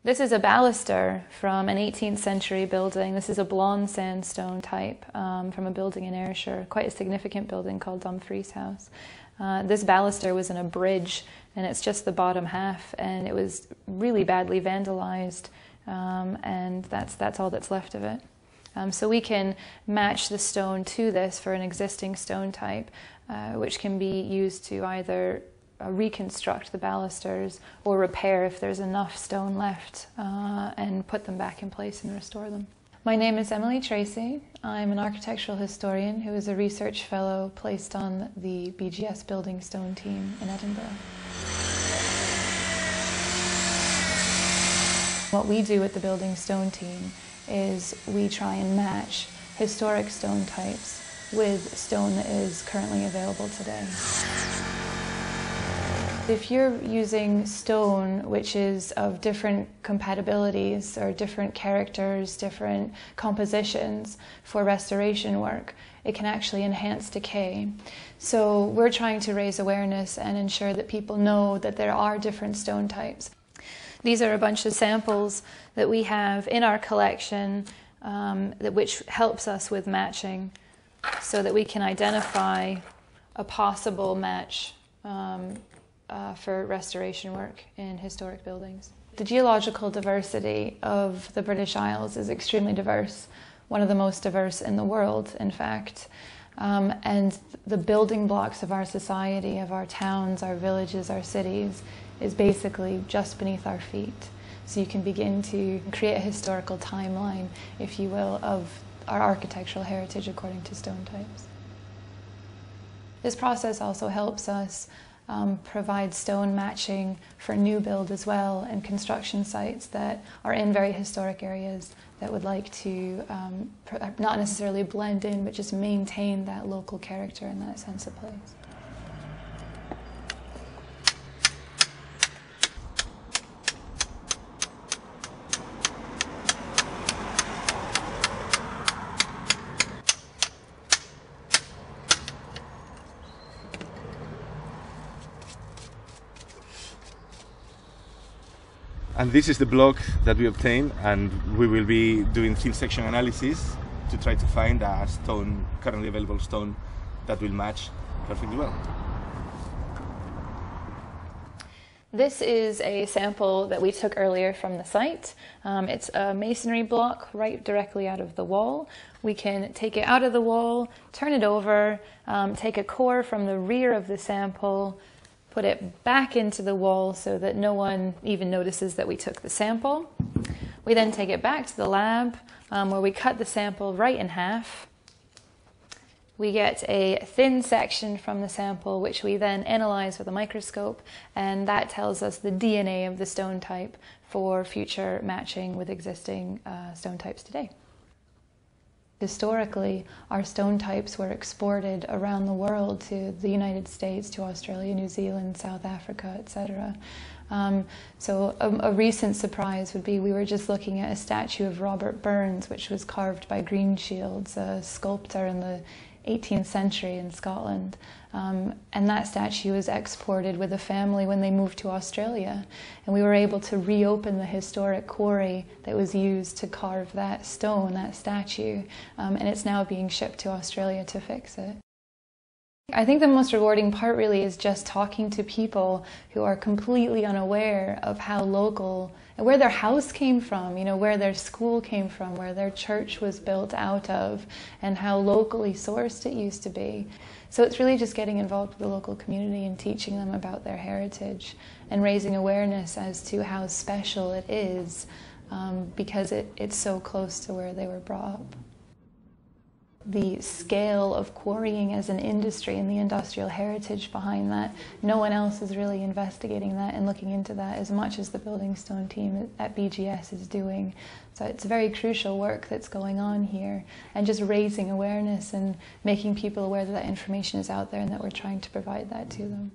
This is a baluster from an 18th century building. This is a blonde sandstone type from a building in Ayrshire, quite a significant building called Dumfries House. This baluster was in a bridge, and it's just the bottom half, and it was really badly vandalized, and that's all that's left of it. So we can match the stone to this for an existing stone type, which can be used to either reconstruct the balusters or repair if there's enough stone left, and put them back in place and restore them. My name is Tracey. I'm an architectural historian who is a research fellow placed on the BGS Building Stone team in Edinburgh. What we do with the Building Stone team is we try and match historic stone types with stone that is currently available today. If you're using stone which is of different compatibilities or different characters, different compositions for restoration work, it can actually enhance decay. So we're trying to raise awareness and ensure that people know that there are different stone types. These are a bunch of samples that we have in our collection which helps us with matching so that we can identify a possible match for restoration work in historic buildings. The geological diversity of the British Isles is extremely diverse, one of the most diverse in the world, in fact. And the building blocks of our society, of our towns, our villages, our cities, is basically just beneath our feet. So you can begin to create a historical timeline, if you will, of our architectural heritage according to stone types. This process also helps us provide stone matching for new build as well, and construction sites that are in very historic areas that would like to not necessarily blend in, but just maintain that local character and that sense of place. And this is the block that we obtained, and we will be doing thin section analysis to try to find a stone, currently available stone, that will match perfectly well. This is a sample that we took earlier from the site. It's a masonry block right directly out of the wall. We can take it out of the wall, turn it over, take a core from the rear of the sample, put it back into the wall so that no one even notices that we took the sample. We then take it back to the lab where we cut the sample right in half. We get a thin section from the sample which we then analyze with a microscope, and that tells us the DNA of the stone type for future matching with existing stone types today. Historically, our stone types were exported around the world to the United States, to Australia, New Zealand, South Africa, etc. So a recent surprise would be we were just looking at a statue of Robert Burns, which was carved by Greenshields, a sculptor in the 18th century in Scotland. And that statue was exported with a family when they moved to Australia. And we were able to reopen the historic quarry that was used to carve that stone, that statue, and it's now being shipped to Australia to fix it. I think the most rewarding part really is just talking to people who are completely unaware of how local, where their house came from, you know, where their school came from, where their church was built out of, and how locally sourced it used to be. So it's really just getting involved with the local community and teaching them about their heritage and raising awareness as to how special it is because it's so close to where they were brought up. The scale of quarrying as an industry and the industrial heritage behind that, no one else is really investigating that and looking into that as much as the Building Stone team at BGS is doing. So it's very crucial work that's going on here, and just raising awareness and making people aware that that information is out there and that we're trying to provide that to them.